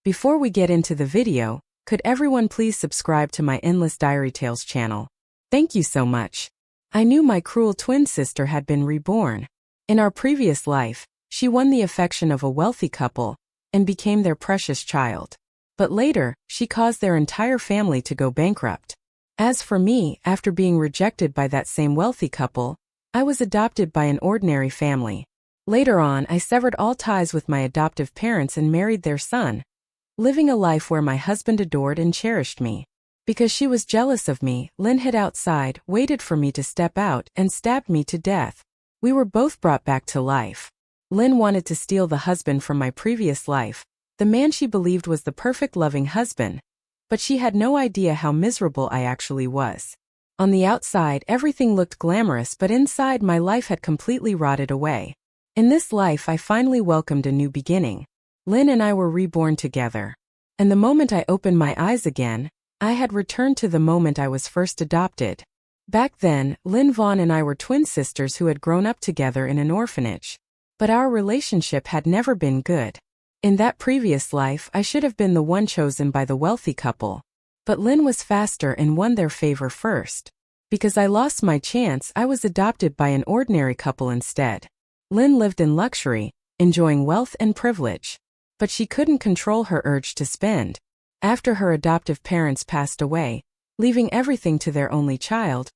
Before we get into the video, could everyone please subscribe to my Endless Diary Tales channel? Thank you so much. I knew my cruel twin sister had been reborn. In our previous life, she won the affection of a wealthy couple and became their precious child. But later, she caused their entire family to go bankrupt. As for me, after being rejected by that same wealthy couple, I was adopted by an ordinary family. Later on, I severed all ties with my adoptive parents and married their son, living a life where my husband adored and cherished me. Because she was jealous of me, Lynn hid outside, waited for me to step out, and stabbed me to death. We were both brought back to life. Lynn wanted to steal the husband from my previous life, the man she believed was the perfect loving husband, but she had no idea how miserable I actually was. On the outside, everything looked glamorous, but inside my life had completely rotted away. In this life, I finally welcomed a new beginning. Lynn and I were reborn together. And the moment I opened my eyes again, I had returned to the moment I was first adopted. Back then, Lynn Vaughn and I were twin sisters who had grown up together in an orphanage. But our relationship had never been good. In that previous life, I should have been the one chosen by the wealthy couple. But Lynn was faster and won their favor first. Because I lost my chance, I was adopted by an ordinary couple instead. Lynn lived in luxury, enjoying wealth and privilege. But she couldn't control her urge to spend. After her adoptive parents passed away, leaving everything to their only child,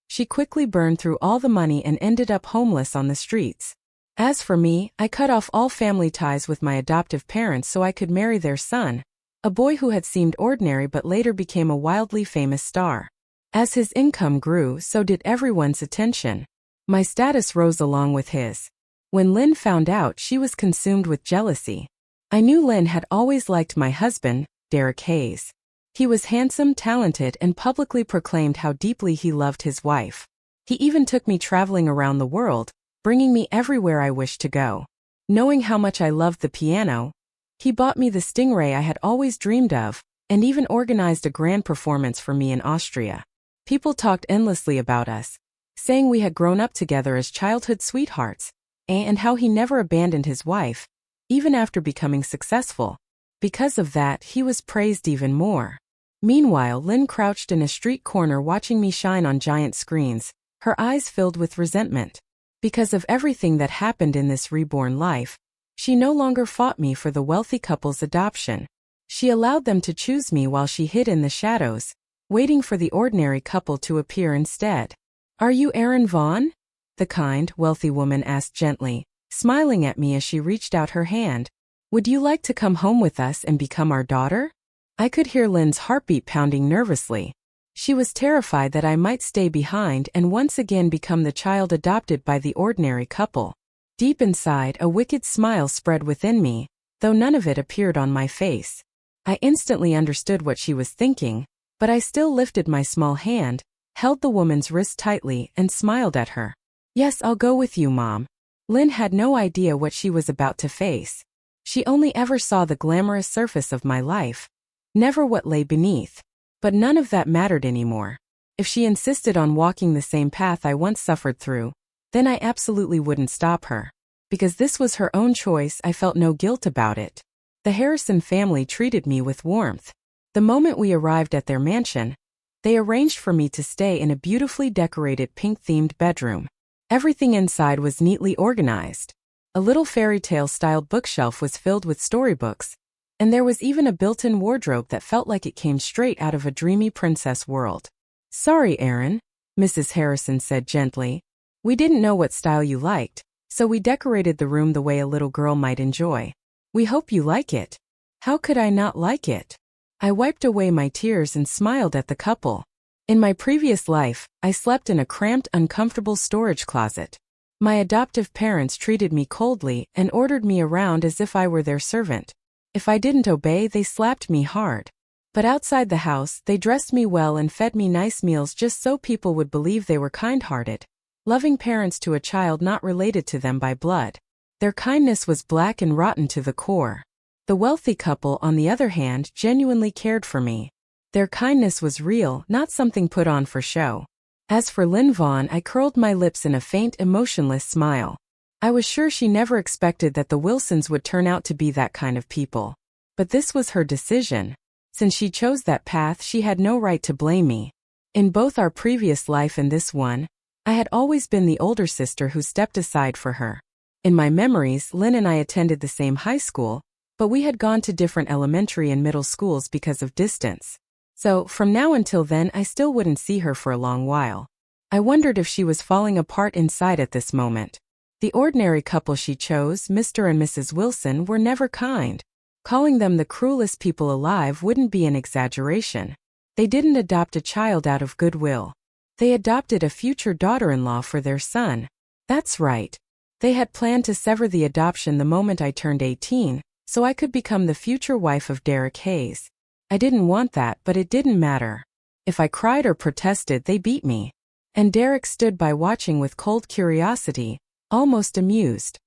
she quickly burned through all the money and ended up homeless on the streets. As for me, I cut off all family ties with my adoptive parents so I could marry their son, a boy who had seemed ordinary but later became a wildly famous star. As his income grew, so did everyone's attention. My status rose along with his. When Lynn found out, she was consumed with jealousy. I knew Lynn had always liked my husband, Derek Hayes. He was handsome, talented, and publicly proclaimed how deeply he loved his wife. He even took me traveling around the world, bringing me everywhere I wished to go. Knowing how much I loved the piano, he bought me the Stingray I had always dreamed of, and even organized a grand performance for me in Austria. People talked endlessly about us, saying we had grown up together as childhood sweethearts, and how he never abandoned his wife, even after becoming successful. Because of that, he was praised even more. Meanwhile, Lynn crouched in a street corner watching me shine on giant screens, her eyes filled with resentment. Because of everything that happened in this reborn life, she no longer fought me for the wealthy couple's adoption. She allowed them to choose me while she hid in the shadows, waiting for the ordinary couple to appear instead. "Are you Erin Vaughn?" the kind, wealthy woman asked gently, smiling at me as she reached out her hand. "Would you like to come home with us and become our daughter?" I could hear Lynn's heartbeat pounding nervously. She was terrified that I might stay behind and once again become the child adopted by the ordinary couple. Deep inside, a wicked smile spread within me, though none of it appeared on my face. I instantly understood what she was thinking, but I still lifted my small hand, held the woman's wrist tightly, and smiled at her. "Yes, I'll go with you, Mom." Lynn had no idea what she was about to face. She only ever saw the glamorous surface of my life, never what lay beneath. But none of that mattered anymore. If she insisted on walking the same path I once suffered through, then I absolutely wouldn't stop her. Because this was her own choice, I felt no guilt about it. The Harrison family treated me with warmth. The moment we arrived at their mansion, they arranged for me to stay in a beautifully decorated pink-themed bedroom. Everything inside was neatly organized. A little fairy tale-styled bookshelf was filled with storybooks, and there was even a built-in wardrobe that felt like it came straight out of a dreamy princess world. "Sorry, Erin," Mrs. Harrison said gently. "We didn't know what style you liked, so we decorated the room the way a little girl might enjoy. We hope you like it." How could I not like it? I wiped away my tears and smiled at the couple. In my previous life, I slept in a cramped, uncomfortable storage closet. My adoptive parents treated me coldly and ordered me around as if I were their servant. If I didn't obey, they slapped me hard. But outside the house, they dressed me well and fed me nice meals just so people would believe they were kind-hearted, loving parents to a child not related to them by blood. Their kindness was black and rotten to the core. The wealthy couple, on the other hand, genuinely cared for me. Their kindness was real, not something put on for show. As for Lynn Vaughn, I curled my lips in a faint, emotionless smile. I was sure she never expected that the Wilsons would turn out to be that kind of people. But this was her decision. Since she chose that path, she had no right to blame me. In both our previous life and this one, I had always been the older sister who stepped aside for her. In my memories, Lynn and I attended the same high school, but we had gone to different elementary and middle schools because of distance. So, from now until then, I still wouldn't see her for a long while. I wondered if she was falling apart inside at this moment. The ordinary couple she chose, Mr. and Mrs. Wilson, were never kind. Calling them the cruelest people alive wouldn't be an exaggeration. They didn't adopt a child out of goodwill. They adopted a future daughter-in-law for their son. That's right. They had planned to sever the adoption the moment I turned 18, so I could become the future wife of Derek Hayes. I didn't want that, but it didn't matter. If I cried or protested, they beat me. And Derek stood by watching with cold curiosity, almost amused.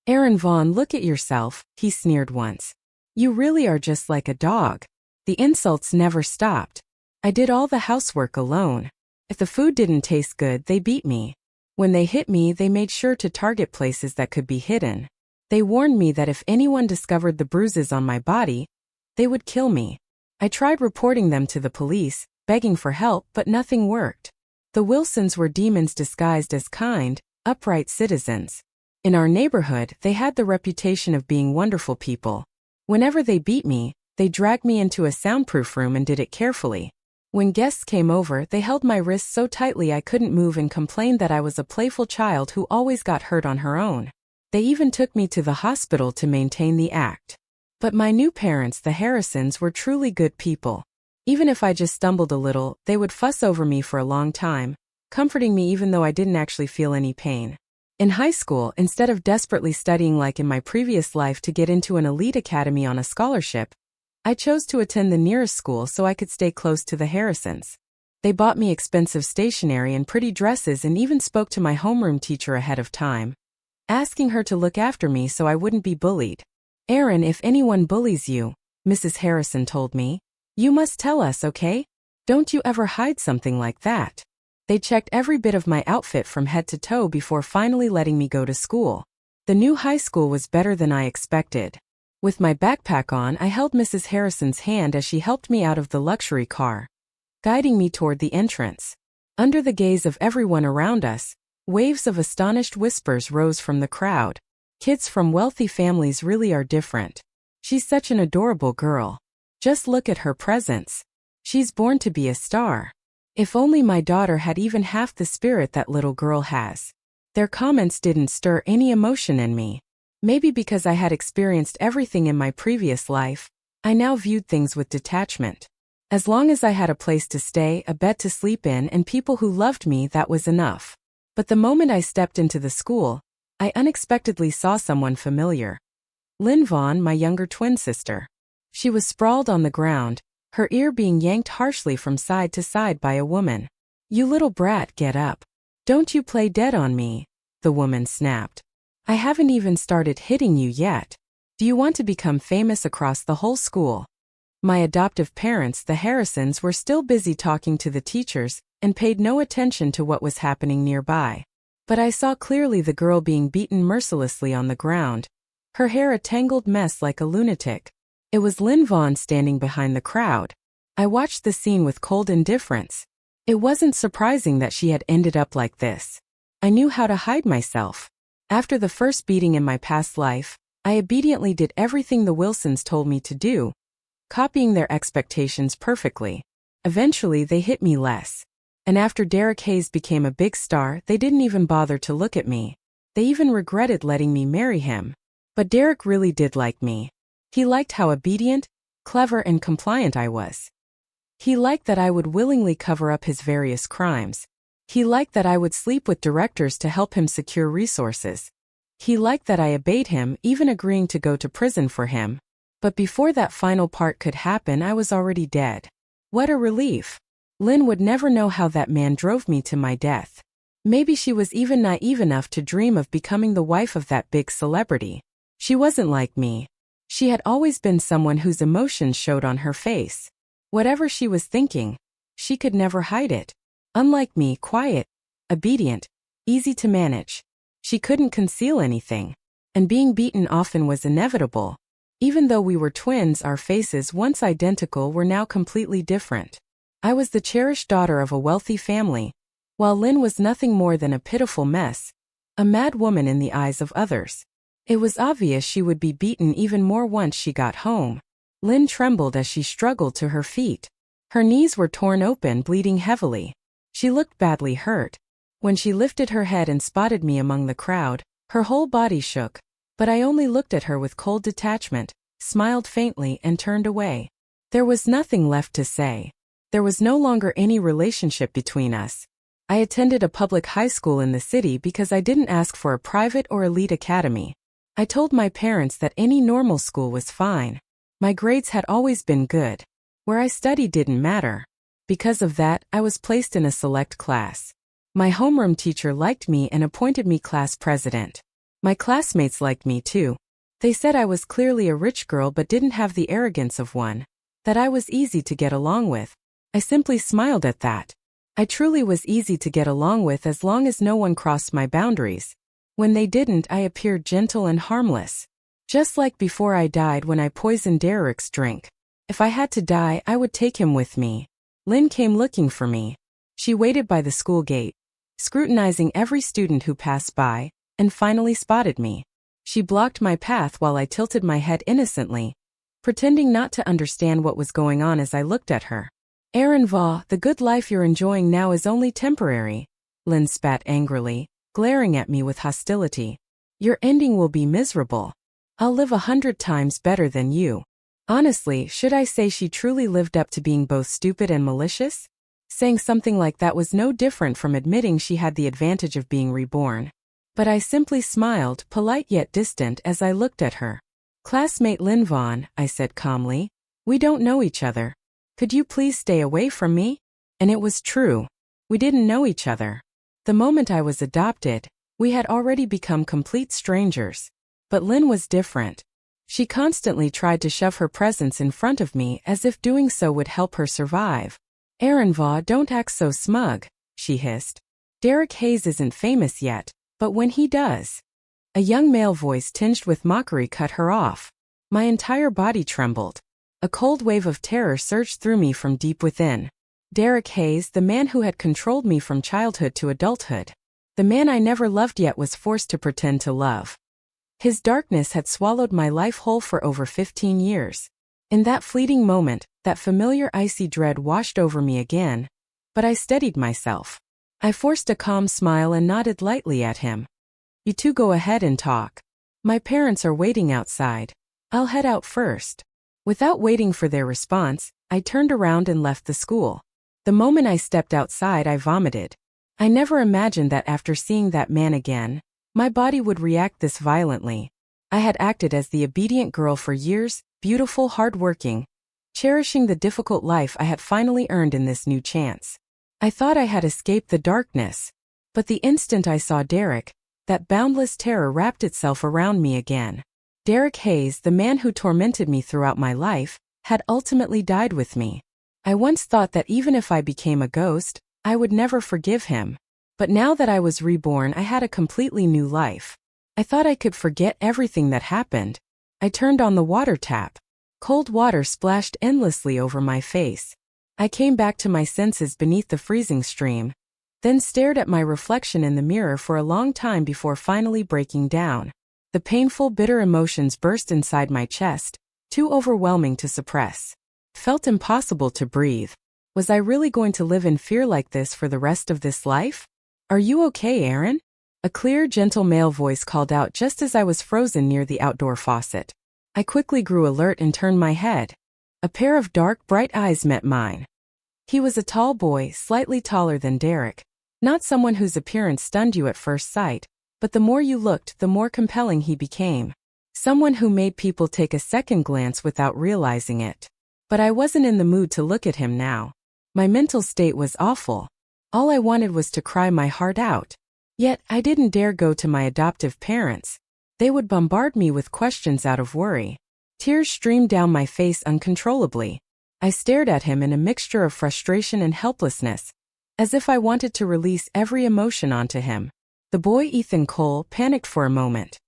"Aaron Vaughn, look at yourself," he sneered once. "You really are just like a dog." The insults never stopped. I did all the housework alone. If the food didn't taste good, they beat me. When they hit me, they made sure to target places that could be hidden. They warned me that if anyone discovered the bruises on my body, they would kill me. I tried reporting them to the police, begging for help, but nothing worked. The Wilsons were demons disguised as kind, upright citizens. In our neighborhood, they had the reputation of being wonderful people. Whenever they beat me, they dragged me into a soundproof room and did it carefully. When guests came over, they held my wrists so tightly I couldn't move and complained that I was a playful child who always got hurt on her own. They even took me to the hospital to maintain the act. But my new parents, the Harrisons, were truly good people. Even if I just stumbled a little, they would fuss over me for a long time, comforting me even though I didn't actually feel any pain. In high school, instead of desperately studying like in my previous life to get into an elite academy on a scholarship, I chose to attend the nearest school so I could stay close to the Harrisons. They bought me expensive stationery and pretty dresses and even spoke to my homeroom teacher ahead of time, asking her to look after me so I wouldn't be bullied. "Aaron, if anyone bullies you," Mrs. Harrison told me, "you must tell us, okay? Don't you ever hide something like that." They checked every bit of my outfit from head to toe before finally letting me go to school. The new high school was better than I expected. With my backpack on, I held Mrs. Harrison's hand as she helped me out of the luxury car, guiding me toward the entrance. Under the gaze of everyone around us, waves of astonished whispers rose from the crowd. "Kids from wealthy families really are different. She's such an adorable girl. Just look at her presence. She's born to be a star. If only my daughter had even half the spirit that little girl has." Their comments didn't stir any emotion in me. Maybe because I had experienced everything in my previous life, I now viewed things with detachment. As long as I had a place to stay, a bed to sleep in, and people who loved me, that was enough. But the moment I stepped into the school, I unexpectedly saw someone familiar. Lynn Vaughn, my younger twin sister. She was sprawled on the ground, her ear being yanked harshly from side to side by a woman. "You little brat, get up. Don't you play dead on me," the woman snapped. "I haven't even started hitting you yet. Do you want to become famous across the whole school?" My adoptive parents, the Harrisons, were still busy talking to the teachers and paid no attention to what was happening nearby. But I saw clearly the girl being beaten mercilessly on the ground, her hair a tangled mess like a lunatic. It was Lynn Vaughn standing behind the crowd. I watched the scene with cold indifference. It wasn't surprising that she had ended up like this. I knew how to hide myself. After the first beating in my past life, I obediently did everything the Wilsons told me to do, copying their expectations perfectly. Eventually, they hit me less. And after Derek Hayes became a big star, they didn't even bother to look at me. They even regretted letting me marry him. But Derek really did like me. He liked how obedient, clever, and compliant I was. He liked that I would willingly cover up his various crimes. He liked that I would sleep with directors to help him secure resources. He liked that I obeyed him, even agreeing to go to prison for him. But before that final part could happen, I was already dead. What a relief. Lynn would never know how that man drove me to my death. Maybe she was even naive enough to dream of becoming the wife of that big celebrity. She wasn't like me. She had always been someone whose emotions showed on her face. Whatever she was thinking, she could never hide it. Unlike me, quiet, obedient, easy to manage. She couldn't conceal anything. And being beaten often was inevitable. Even though we were twins, our faces, once identical, were now completely different. I was the cherished daughter of a wealthy family, while Lynn was nothing more than a pitiful mess, a mad woman in the eyes of others. It was obvious she would be beaten even more once she got home. Lynn trembled as she struggled to her feet. Her knees were torn open, bleeding heavily. She looked badly hurt. When she lifted her head and spotted me among the crowd, her whole body shook, but I only looked at her with cold detachment, smiled faintly, and turned away. There was nothing left to say. There was no longer any relationship between us. I attended a public high school in the city because I didn't ask for a private or elite academy. I told my parents that any normal school was fine. My grades had always been good. Where I studied didn't matter. Because of that, I was placed in a select class. My homeroom teacher liked me and appointed me class president. My classmates liked me too. They said I was clearly a rich girl but didn't have the arrogance of one, that I was easy to get along with. I simply smiled at that. I truly was easy to get along with as long as no one crossed my boundaries. When they didn't, I appeared gentle and harmless. Just like before I died when I poisoned Derek's drink. If I had to die, I would take him with me. Lynn came looking for me. She waited by the school gate, scrutinizing every student who passed by, and finally spotted me. She blocked my path while I tilted my head innocently, pretending not to understand what was going on as I looked at her. Aaron Vaugh, the good life you're enjoying now is only temporary. Lynn spat angrily, glaring at me with hostility. Your ending will be miserable. I'll live 100 times better than you. Honestly, should I say she truly lived up to being both stupid and malicious? Saying something like that was no different from admitting she had the advantage of being reborn. But I simply smiled, polite yet distant, as I looked at her. Classmate Lynn Vaughn, I said calmly. We don't know each other. Could you please stay away from me? And it was true. We didn't know each other. The moment I was adopted, we had already become complete strangers. But Lynn was different. She constantly tried to shove her presence in front of me as if doing so would help her survive. Aaron Vaugh, don't act so smug, she hissed. Derek Hayes isn't famous yet, but when he does. A young male voice tinged with mockery cut her off. My entire body trembled. A cold wave of terror surged through me from deep within. Derek Hayes, the man who had controlled me from childhood to adulthood. The man I never loved yet was forced to pretend to love. His darkness had swallowed my life whole for over 15 years. In that fleeting moment, that familiar icy dread washed over me again. But I steadied myself. I forced a calm smile and nodded lightly at him. You two go ahead and talk. My parents are waiting outside. I'll head out first. Without waiting for their response, I turned around and left the school. The moment I stepped outside, I vomited. I never imagined that after seeing that man again, my body would react this violently. I had acted as the obedient girl for years, beautiful, hard-working, cherishing the difficult life I had finally earned in this new chance. I thought I had escaped the darkness. But the instant I saw Derek, that boundless terror wrapped itself around me again. Derek Hayes, the man who tormented me throughout my life, had ultimately died with me. I once thought that even if I became a ghost, I would never forgive him. But now that I was reborn, I had a completely new life. I thought I could forget everything that happened. I turned on the water tap. Cold water splashed endlessly over my face. I came back to my senses beneath the freezing stream, then stared at my reflection in the mirror for a long time before finally breaking down. The painful, bitter emotions burst inside my chest, too overwhelming to suppress. Felt impossible to breathe. Was I really going to live in fear like this for the rest of this life? Are you okay, Aaron? A clear, gentle male voice called out just as I was frozen near the outdoor faucet. I quickly grew alert and turned my head. A pair of dark, bright eyes met mine. He was a tall boy, slightly taller than Derek. Not someone whose appearance stunned you at first sight, but the more you looked, the more compelling he became. Someone who made people take a second glance without realizing it. But I wasn't in the mood to look at him now. My mental state was awful. All I wanted was to cry my heart out. Yet, I didn't dare go to my adoptive parents. They would bombard me with questions out of worry. Tears streamed down my face uncontrollably. I stared at him in a mixture of frustration and helplessness, as if I wanted to release every emotion onto him. The boy Ethan Cole panicked for a moment.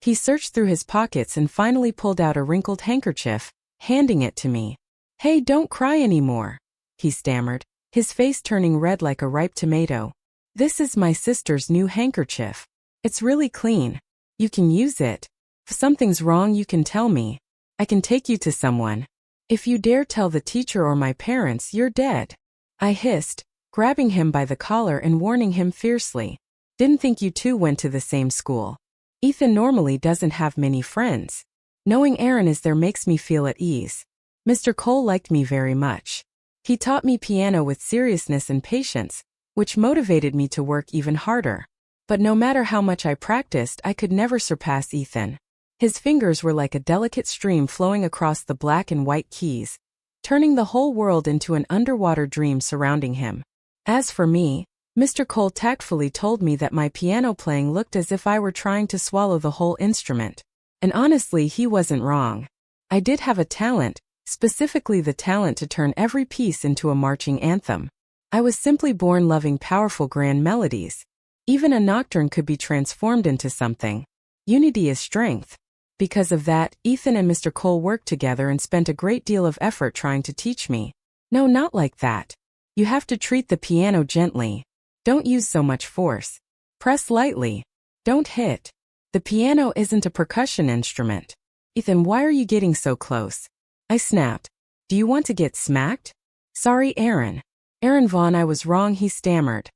He searched through his pockets and finally pulled out a wrinkled handkerchief, handing it to me. "Hey, don't cry anymore," he stammered, his face turning red like a ripe tomato. "This is my sister's new handkerchief. It's really clean. You can use it. If something's wrong, you can tell me. I can take you to someone. If you dare tell the teacher or my parents, you're dead," I hissed, grabbing him by the collar and warning him fiercely. "Didn't think you two went to the same school. Ethan normally doesn't have many friends. Knowing Aaron is there makes me feel at ease. Mr. Cole liked me very much. He taught me piano with seriousness and patience, which motivated me to work even harder. But no matter how much I practiced, I could never surpass Ethan. His fingers were like a delicate stream flowing across the black and white keys, turning the whole world into an underwater dream surrounding him. As for me, Mr. Cole tactfully told me that my piano playing looked as if I were trying to swallow the whole instrument. And honestly, he wasn't wrong. I did have a talent, specifically the talent to turn every piece into a marching anthem. I was simply born loving powerful grand melodies. Even a nocturne could be transformed into something. Unity is strength. Because of that, Ethan and Mr. Cole worked together and spent a great deal of effort trying to teach me. No, not like that. You have to treat the piano gently. Don't use so much force. Press lightly. Don't hit. The piano isn't a percussion instrument. Ethan, why are you getting so close? I snapped. Do you want to get smacked? Sorry, Aaron. Aaron Vaughn, I was wrong, he stammered.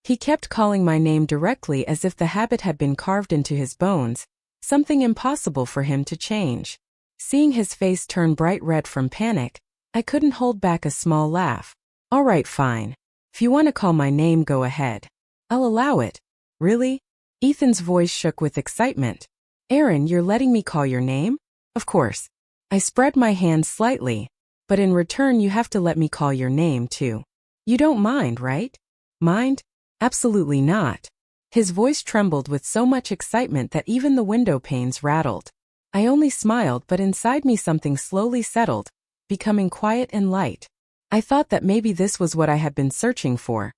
He kept calling my name directly as if the habit had been carved into his bones, something impossible for him to change. Seeing his face turn bright red from panic, I couldn't hold back a small laugh. All right, fine. If you want to call my name, go ahead. I'll allow it. Really? Ethan's voice shook with excitement. Aaron, you're letting me call your name? Of course. I spread my hands slightly. But in return, you have to let me call your name, too. You don't mind, right? Mind? Absolutely not. His voice trembled with so much excitement that even the window panes rattled. I only smiled, but inside me something slowly settled, becoming quiet and light. I thought that maybe this was what I had been searching for.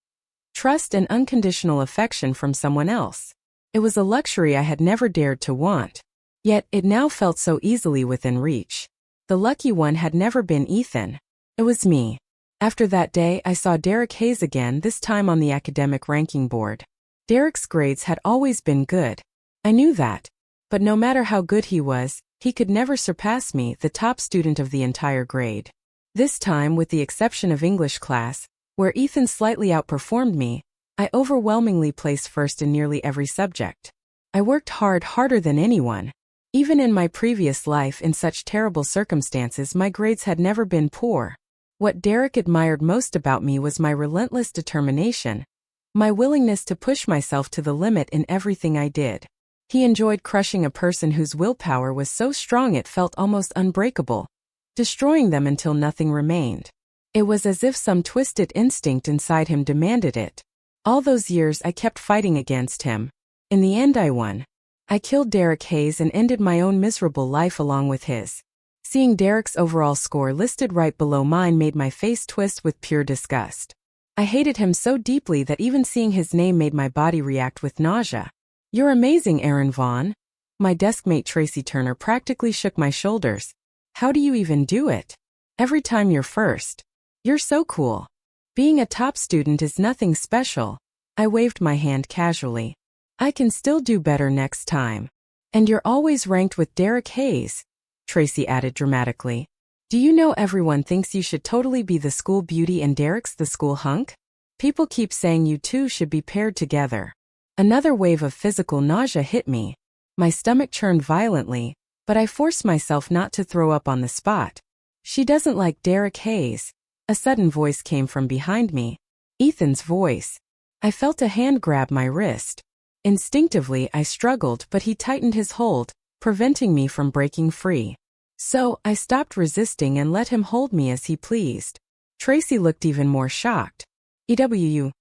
Trust and unconditional affection from someone else. It was a luxury I had never dared to want. Yet, it now felt so easily within reach. The lucky one had never been Ethan. It was me. After that day, I saw Derek Hayes again, this time on the academic ranking board. Derek's grades had always been good. I knew that. But no matter how good he was, he could never surpass me, the top student of the entire grade. This time, with the exception of English class, where Ethan slightly outperformed me, I overwhelmingly placed first in nearly every subject. I worked hard, harder than anyone. Even in my previous life, in such terrible circumstances, my grades had never been poor. What Derek admired most about me was my relentless determination, my willingness to push myself to the limit in everything I did. He enjoyed crushing a person whose willpower was so strong it felt almost unbreakable, destroying them until nothing remained. It was as if some twisted instinct inside him demanded it. All those years I kept fighting against him. In the end, I won. I killed Derek Hayes and ended my own miserable life along with his. Seeing Derek's overall score listed right below mine made my face twist with pure disgust. I hated him so deeply that even seeing his name made my body react with nausea. You're amazing, Aaron Vaughn. My deskmate Tracy Turner practically shook my shoulders. How do you even do it? Every time you're first. You're so cool. Being a top student is nothing special. I waved my hand casually. I can still do better next time. And you're always ranked with Derek Hayes, Tracy added dramatically. Do you know everyone thinks you should totally be the school beauty and Derek's the school hunk? People keep saying you two should be paired together. Another wave of physical nausea hit me. My stomach churned violently, but I forced myself not to throw up on the spot. She doesn't like Derek Hayes. A sudden voice came from behind me. Ethan's voice. I felt a hand grab my wrist. Instinctively, I struggled, but he tightened his hold, preventing me from breaking free. So, I stopped resisting and let him hold me as he pleased. Tracy looked even more shocked. EW.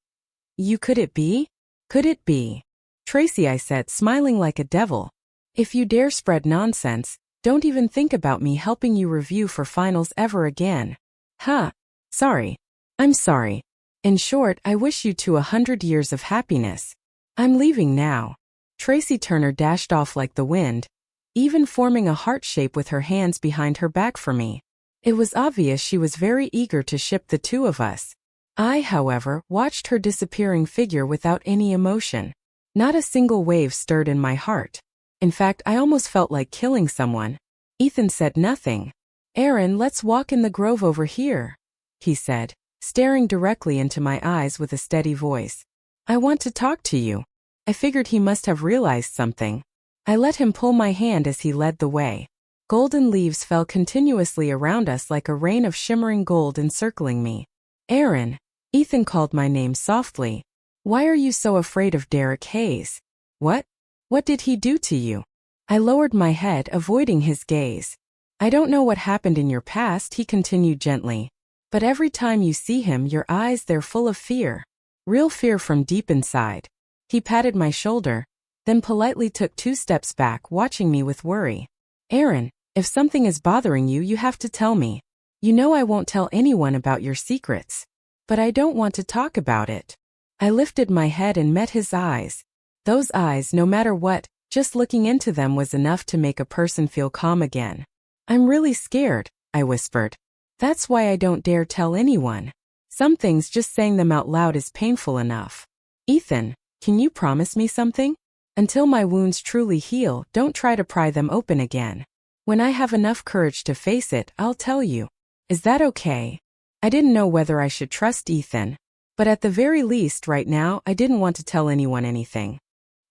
You could it be? Could it be? Tracy, I said, smiling like a devil. If you dare spread nonsense, don't even think about me helping you review for finals ever again. Huh. Sorry. I'm sorry. In short, I wish you 200 years of happiness. I'm leaving now. Tracy Turner dashed off like the wind, even forming a heart shape with her hands behind her back for me. It was obvious she was very eager to ship the two of us. I, however, watched her disappearing figure without any emotion. Not a single wave stirred in my heart. In fact, I almost felt like killing someone. Ethan said nothing. "Aaron, let's walk in the grove over here," he said, staring directly into my eyes with a steady voice. "I want to talk to you." I figured he must have realized something. I let him pull my hand as he led the way. Golden leaves fell continuously around us like a rain of shimmering gold encircling me. "Aaron," Ethan called my name softly. "Why are you so afraid of Derek Hayes? What? What did he do to you?" I lowered my head, avoiding his gaze. "I don't know what happened in your past," he continued gently. "But every time you see him, your eyes, they're full of fear. Real fear from deep inside." He patted my shoulder, then politely took 2 steps back, watching me with worry. "Aaron, if something is bothering you, you have to tell me. You know I won't tell anyone about your secrets." "But I don't want to talk about it." I lifted my head and met his eyes. Those eyes, no matter what, just looking into them was enough to make a person feel calm again. "I'm really scared," I whispered. "That's why I don't dare tell anyone. Some things, just saying them out loud is painful enough." "Ethan, can you promise me something? Until my wounds truly heal, don't try to pry them open again. When I have enough courage to face it, I'll tell you. Is that okay?" I didn't know whether I should trust Ethan, but at the very least right now I didn't want to tell anyone anything.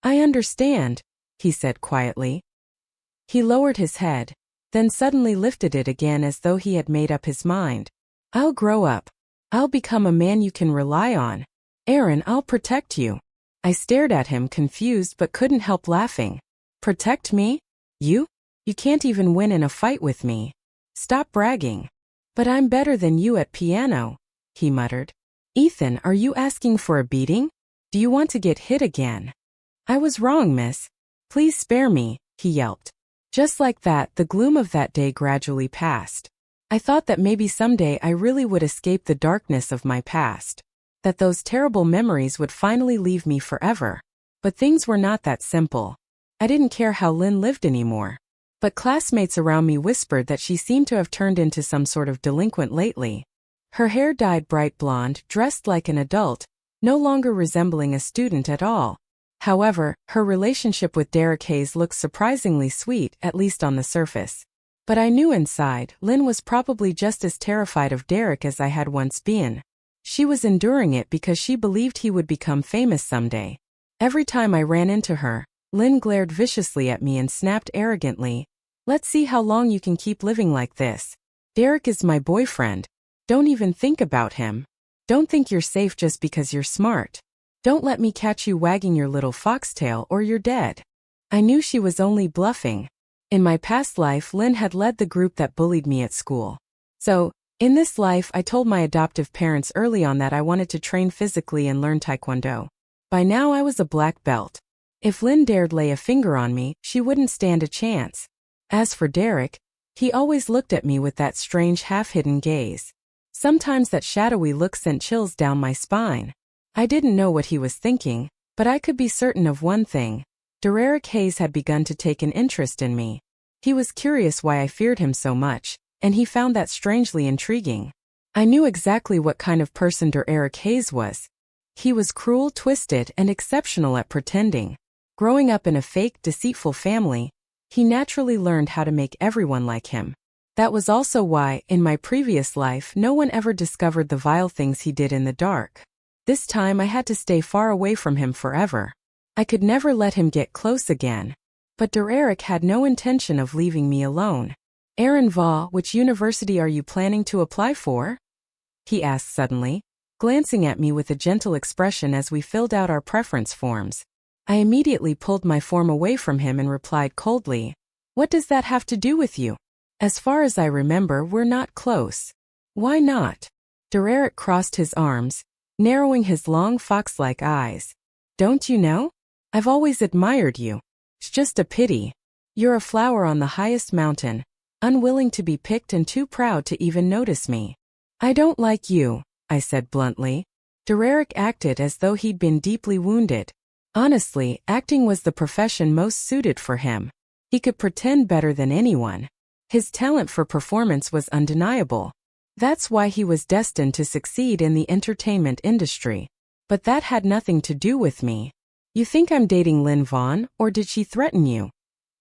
"I understand," he said quietly. He lowered his head, then suddenly lifted it again as though he had made up his mind. "I'll grow up. I'll become a man you can rely on. Aaron, I'll protect you." I stared at him, confused, but couldn't help laughing. "Protect me? You? You can't even win in a fight with me. Stop bragging." "But I'm better than you at piano," he muttered. "Ethan, are you asking for a beating? Do you want to get hit again?" "I was wrong, miss. Please spare me," he yelped. Just like that, the gloom of that day gradually passed. I thought that maybe someday I really would escape the darkness of my past, that those terrible memories would finally leave me forever. But things were not that simple. I didn't care how Lynn lived anymore. But classmates around me whispered that she seemed to have turned into some sort of delinquent lately. Her hair dyed bright blonde, dressed like an adult, no longer resembling a student at all. However, her relationship with Derek Hayes looked surprisingly sweet, at least on the surface. But I knew inside, Lynn was probably just as terrified of Derek as I had once been. She was enduring it because she believed he would become famous someday. Every time I ran into her, Lynn glared viciously at me and snapped arrogantly, "Let's see how long you can keep living like this. Derek is my boyfriend. Don't even think about him. Don't think you're safe just because you're smart. Don't let me catch you wagging your little foxtail or you're dead." I knew she was only bluffing. In my past life, Lynn had led the group that bullied me at school. So, in this life, I told my adoptive parents early on that I wanted to train physically and learn Taekwondo. By now I was a black belt. If Lynn dared lay a finger on me, she wouldn't stand a chance. As for Derek, he always looked at me with that strange half-hidden gaze. Sometimes that shadowy look sent chills down my spine. I didn't know what he was thinking, but I could be certain of one thing. Derek Hayes had begun to take an interest in me. He was curious why I feared him so much, and he found that strangely intriguing. I knew exactly what kind of person Derek Hayes was. He was cruel, twisted, and exceptional at pretending. Growing up in a fake, deceitful family, he naturally learned how to make everyone like him. That was also why, in my previous life, no one ever discovered the vile things he did in the dark. This time I had to stay far away from him forever. I could never let him get close again. But Derek had no intention of leaving me alone. "Aaron Vaugh, which university are you planning to apply for?" he asked suddenly, glancing at me with a gentle expression as we filled out our preference forms. I immediately pulled my form away from him and replied coldly, "What does that have to do with you? As far as I remember, we're not close." "Why not?" Derek crossed his arms, narrowing his long fox-like eyes. "Don't you know? I've always admired you. It's just a pity. You're a flower on the highest mountain, unwilling to be picked and too proud to even notice me." "I don't like you," I said bluntly. Derek acted as though he'd been deeply wounded. Honestly, acting was the profession most suited for him. He could pretend better than anyone. His talent for performance was undeniable. That's why he was destined to succeed in the entertainment industry. But that had nothing to do with me. You think I'm dating Lynn Vaughn, or did she threaten you?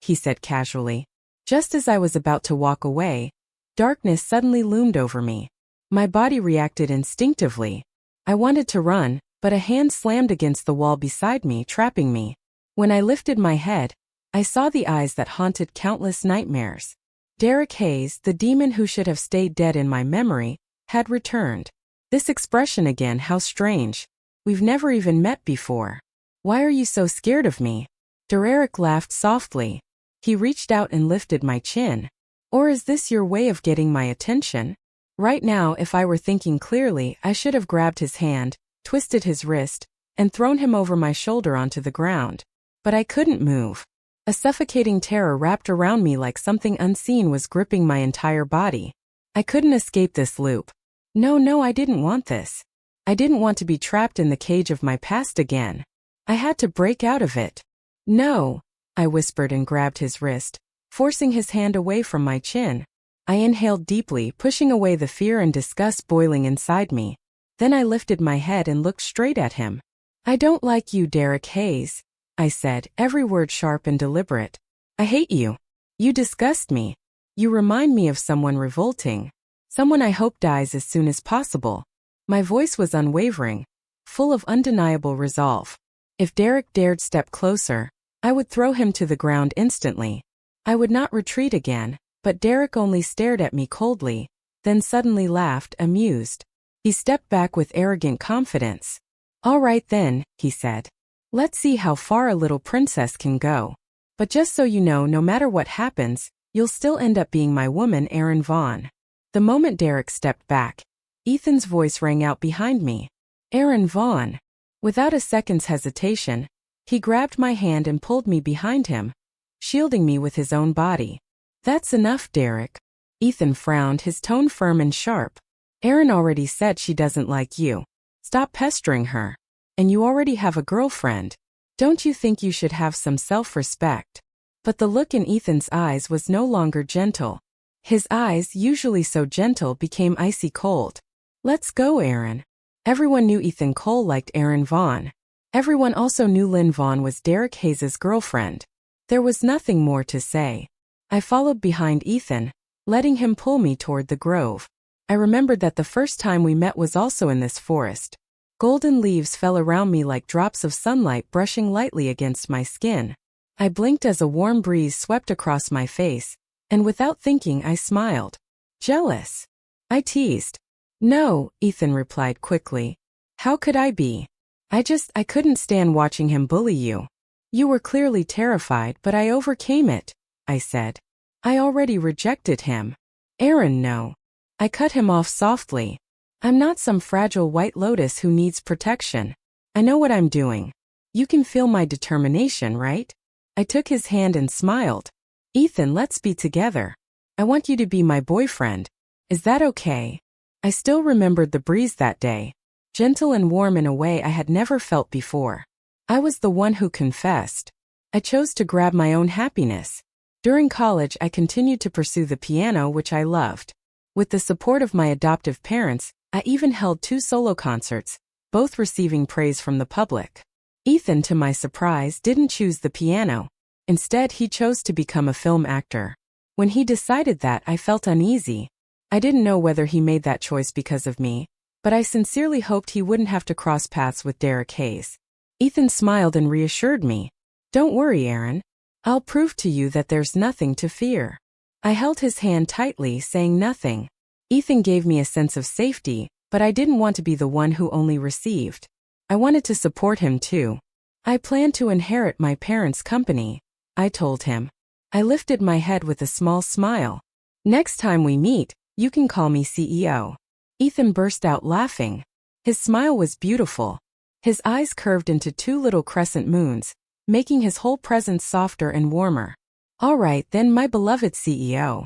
He said casually. Just as I was about to walk away, darkness suddenly loomed over me. My body reacted instinctively. I wanted to run, but a hand slammed against the wall beside me, trapping me. When I lifted my head, I saw the eyes that haunted countless nightmares. Derek Hayes, the demon who should have stayed dead in my memory, had returned. This expression again, how strange. We've never even met before. Why are you so scared of me? Derek laughed softly. He reached out and lifted my chin. Or is this your way of getting my attention? Right now, if I were thinking clearly, I should have grabbed his hand, twisted his wrist, and thrown him over my shoulder onto the ground. But I couldn't move. A suffocating terror wrapped around me like something unseen was gripping my entire body. I couldn't escape this loop. No, I didn't want this. I didn't want to be trapped in the cage of my past again. I had to break out of it. No, I whispered and grabbed his wrist, forcing his hand away from my chin. I inhaled deeply, pushing away the fear and disgust boiling inside me. Then I lifted my head and looked straight at him. I don't like you, Derek Hayes, I said, every word sharp and deliberate. I hate you. You disgust me. You remind me of someone revolting. Someone I hope dies as soon as possible. My voice was unwavering, full of undeniable resolve. If Derek dared step closer, I would throw him to the ground instantly. I would not retreat again, but Derek only stared at me coldly, then suddenly laughed, amused. He stepped back with arrogant confidence. All right then, he said. Let's see how far a little princess can go. But just so you know, no matter what happens, you'll still end up being my woman, Erin Vaughn. The moment Derek stepped back, Ethan's voice rang out behind me. Erin Vaughn. Without a second's hesitation, he grabbed my hand and pulled me behind him, shielding me with his own body. That's enough, Derek. Ethan frowned, his tone firm and sharp. Erin already said she doesn't like you. Stop pestering her. And you already have a girlfriend. Don't you think you should have some self-respect? But the look in Ethan's eyes was no longer gentle. His eyes, usually so gentle, became icy cold. Let's go, Erin. Everyone knew Ethan Cole liked Erin Vaughn. Everyone also knew Lynn Vaughn was Derek Hayes' girlfriend. There was nothing more to say. I followed behind Ethan, letting him pull me toward the grove. I remembered that the first time we met was also in this forest. Golden leaves fell around me like drops of sunlight brushing lightly against my skin. I blinked as a warm breeze swept across my face, and without thinking I smiled. Jealous? I teased. No, Ethan replied quickly. How could I be? I couldn't stand watching him bully you. You were clearly terrified, but I overcame it, I said. I already rejected him. Erin, no. I cut him off softly. I'm not some fragile white lotus who needs protection. I know what I'm doing. You can feel my determination, right? I took his hand and smiled. Ethan, let's be together. I want you to be my boyfriend. Is that okay? I still remembered the breeze that day, gentle and warm in a way I had never felt before. I was the one who confessed. I chose to grab my own happiness. During college, I continued to pursue the piano, which I loved. With the support of my adoptive parents, I even held 2 solo concerts, both receiving praise from the public. Ethan, to my surprise, didn't choose the piano. Instead, he chose to become a film actor. When he decided that, I felt uneasy. I didn't know whether he made that choice because of me, but I sincerely hoped he wouldn't have to cross paths with Derek Hayes. Ethan smiled and reassured me. Don't worry, Erin. I'll prove to you that there's nothing to fear. I held his hand tightly, saying nothing. Ethan gave me a sense of safety, but I didn't want to be the one who only received. I wanted to support him too. I plan to inherit my parents' company, I told him. I lifted my head with a small smile. Next time we meet, you can call me CEO. Ethan burst out laughing. His smile was beautiful. His eyes curved into 2 little crescent moons, making his whole presence softer and warmer. All right then, my beloved CEO.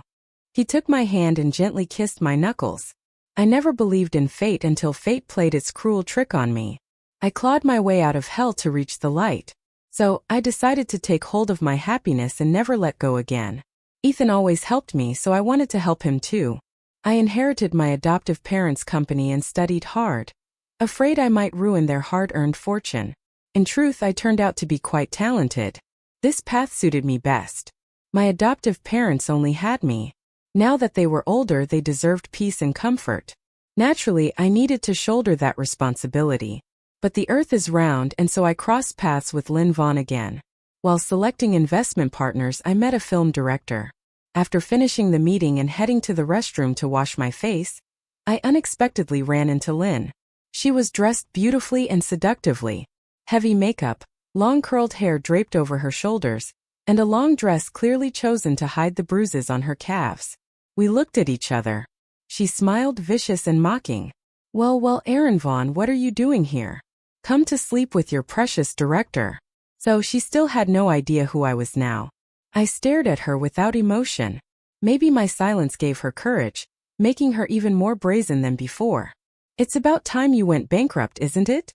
He took my hand and gently kissed my knuckles. I never believed in fate until fate played its cruel trick on me. I clawed my way out of hell to reach the light. So, I decided to take hold of my happiness and never let go again. Ethan always helped me, so I wanted to help him too. I inherited my adoptive parents' company and studied hard, afraid I might ruin their hard-earned fortune. In truth, I turned out to be quite talented. This path suited me best. My adoptive parents only had me. Now that they were older, they deserved peace and comfort. Naturally, I needed to shoulder that responsibility. But the earth is round, and so I crossed paths with Lynn Vaughn again. While selecting investment partners, I met a film director. After finishing the meeting and heading to the restroom to wash my face, I unexpectedly ran into Lynn. She was dressed beautifully and seductively. Heavy makeup, long curled hair draped over her shoulders, and a long dress clearly chosen to hide the bruises on her calves. We looked at each other. She smiled, vicious and mocking. Well, Aaron Vaughn, what are you doing here? Come to sleep with your precious director." So she still had no idea who I was now. I stared at her without emotion. Maybe my silence gave her courage, making her even more brazen than before. "It's about time you went bankrupt, isn't it?"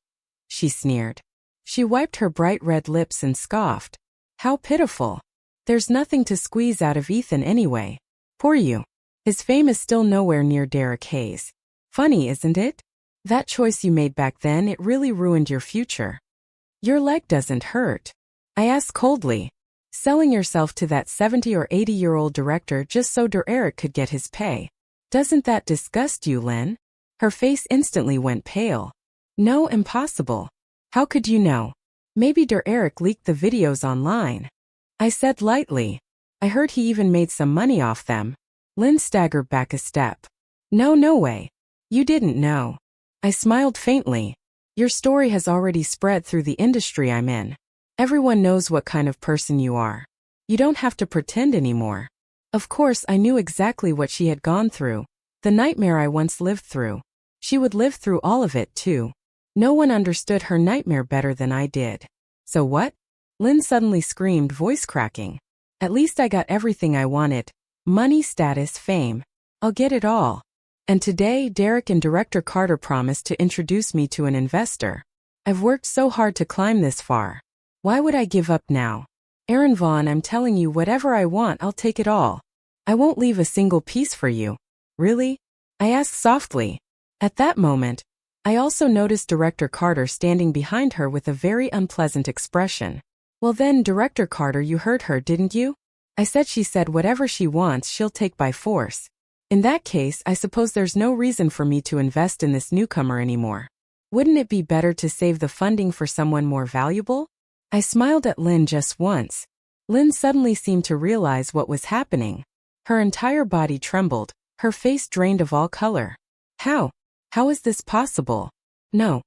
she sneered. She wiped her bright red lips and scoffed. "How pitiful. There's nothing to squeeze out of Ethan anyway. Poor you. His fame is still nowhere near Derek Hayes. Funny, isn't it? That choice you made back then, it really ruined your future." "Your leg doesn't hurt?" I asked coldly. "Selling yourself to that 70 or 80-year-old director just so Derek could get his pay. Doesn't that disgust you, Lynn?" Her face instantly went pale. "No, impossible. How could you know? Maybe Derek leaked the videos online," I said lightly. "I heard he even made some money off them." Lynn staggered back a step. No way. You didn't know." I smiled faintly. "Your story has already spread through the industry I'm in. Everyone knows what kind of person you are. You don't have to pretend anymore." Of course, I knew exactly what she had gone through, the nightmare I once lived through. She would live through all of it too. No one understood her nightmare better than I did. "So what?" Lynn suddenly screamed, voice cracking. "At least I got everything I wanted. Money, status, fame. I'll get it all. And today, Derek and Director Carter promised to introduce me to an investor. I've worked so hard to climb this far. Why would I give up now? Aaron Vaughn, I'm telling you, whatever I want, I'll take it all. I won't leave a single piece for you." "Really?" I asked softly. At that moment, I also noticed Director Carter standing behind her with a very unpleasant expression. "Well then, Director Carter, you heard her, didn't you? I said she said whatever she wants, she'll take by force. In that case, I suppose there's no reason for me to invest in this newcomer anymore. Wouldn't it be better to save the funding for someone more valuable?" I smiled at Lynn just once. Lynn suddenly seemed to realize what was happening. Her entire body trembled, her face drained of all color. How is this possible? No.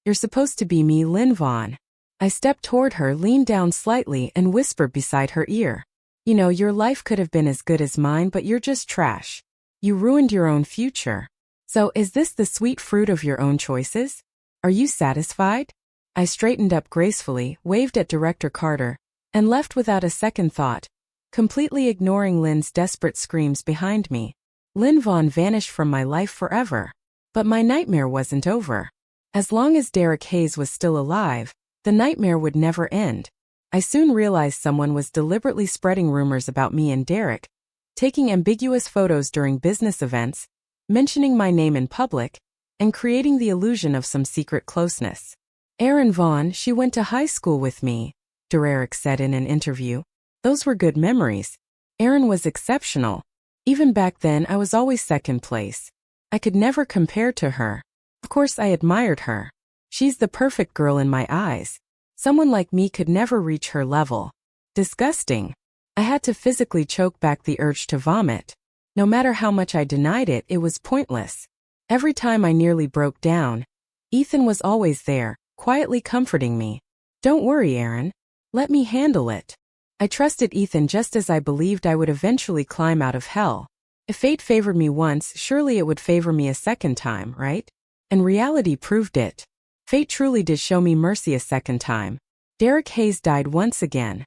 You're supposed to be me, Lynn Vaughn." I stepped toward her, leaned down slightly, and whispered beside her ear. "You know, your life could have been as good as mine, but you're just trash. You ruined your own future. So is this the sweet fruit of your own choices? Are you satisfied?" I straightened up gracefully, waved at Director Carter, and left without a second thought, completely ignoring Lynn's desperate screams behind me. Lynn Vaughn vanished from my life forever. But my nightmare wasn't over. As long as Derek Hayes was still alive, the nightmare would never end. I soon realized someone was deliberately spreading rumors about me and Derek, taking ambiguous photos during business events, mentioning my name in public, and creating the illusion of some secret closeness. "Aaron Vaughn, she went to high school with me," Derek said in an interview. "Those were good memories. Aaron was exceptional. Even back then, I was always second place. I could never compare to her. Of course, I admired her. She's the perfect girl in my eyes. Someone like me could never reach her level. Disgusting." I had to physically choke back the urge to vomit. No matter how much I denied it, it was pointless. Every time I nearly broke down, Ethan was always there, quietly comforting me. "Don't worry, Aaron. Let me handle it." I trusted Ethan just as I believed I would eventually climb out of hell. If fate favored me once, surely it would favor me a second time, right? And reality proved it. Fate truly did show me mercy a second time. Derek Hayes died once again.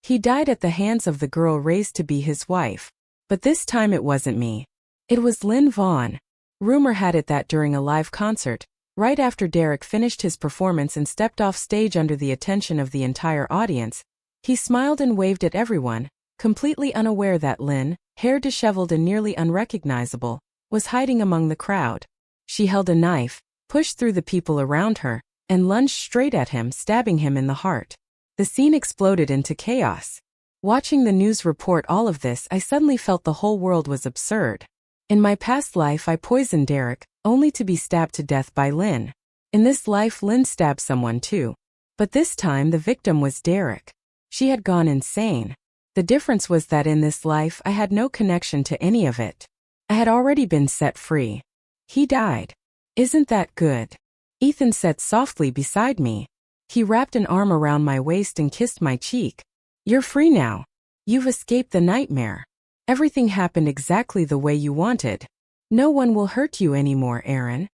He died at the hands of the girl raised to be his wife. But this time it wasn't me. It was Lynn Vaughn. Rumor had it that during a live concert, Right after Derek finished his performance and stepped off stage under the attention of the entire audience, he smiled and waved at everyone, completely unaware that Lynn, hair disheveled and nearly unrecognizable, was hiding among the crowd. She held a knife, pushed through the people around her, and lunged straight at him, stabbing him in the heart. The scene exploded into chaos. Watching the news report all of this, I suddenly felt the whole world was absurd. In my past life, I poisoned Derek, only to be stabbed to death by Lynn. In this life, Lynn stabbed someone too. But this time, the victim was Derek. She had gone insane. The difference was that in this life, I had no connection to any of it. I had already been set free. He died. Isn't that good? Ethan said softly beside me. He wrapped an arm around my waist and kissed my cheek. You're free now. You've escaped the nightmare. Everything happened exactly the way you wanted. No one will hurt you anymore, Aaron.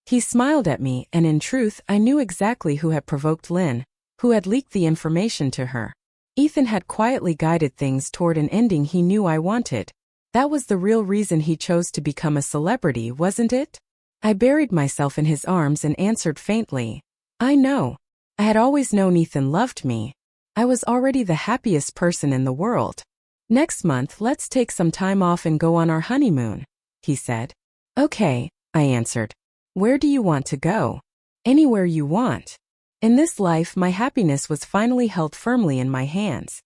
He smiled at me, and in truth, I knew exactly who had provoked Lynn, who had leaked the information to her. Ethan had quietly guided things toward an ending he knew I wanted. That was the real reason he chose to become a celebrity, wasn't it? I buried myself in his arms and answered faintly, I know. I had always known Ethan loved me. I was already the happiest person in the world. Next month, let's take some time off and go on our honeymoon, he said. Okay, I answered. Where do you want to go? Anywhere you want. In this life, my happiness was finally held firmly in my hands.